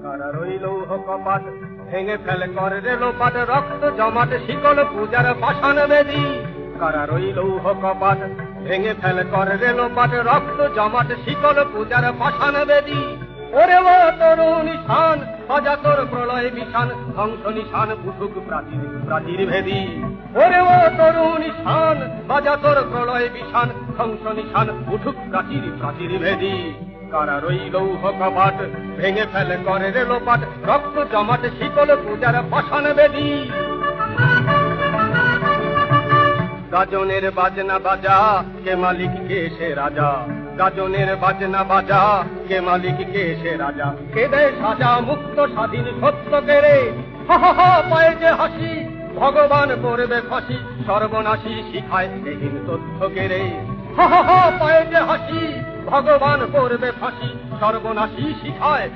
কারা রইল কপাট ভেঙে ফেলে করে রেলোপাট রক্ত জমাট শিকল পূজার পাষাণ বেদী কারা রইল কপাট ভেঙে ফেলে করে রেলোপাট রক্ত জমাট শিকল পূজার পাষাণ বেদী ওরে ও তরুণ নিশান বাজা তোর প্রলয় বিশান ধ্বংস নিশান উঠুক প্রাচীর প্রাচীর ভেদী ওরে ও তরুণ নিশান বাজা তোর প্রলয় বিশান ধ্বংস নিশান উঠুক প্রাচীর প্রাচীর ভেদী কারা রইল কপাট ভেঙে ফেলে করে রেলোপাট রক্ত জমাট শিকল পূজার পাষাণ বেদী গাজনের বাজনা বাজা কে মালিক কে সে রাজা গাজনের বাজনা বাজা কে মালিক কে সে রাজা কে দেয় সাজা মুক্ত স্বাধীন সত্য কেড়ে হা হা হা পায়ে যে হাসি ভগবান করবে ফাঁসি সর্বনাশী শিখায় এহীন তথ্য কেড়ে হা হা হা পায়ে যে হাসি ভগবান করবে ফাঁসি সর্বনাশী শিখায়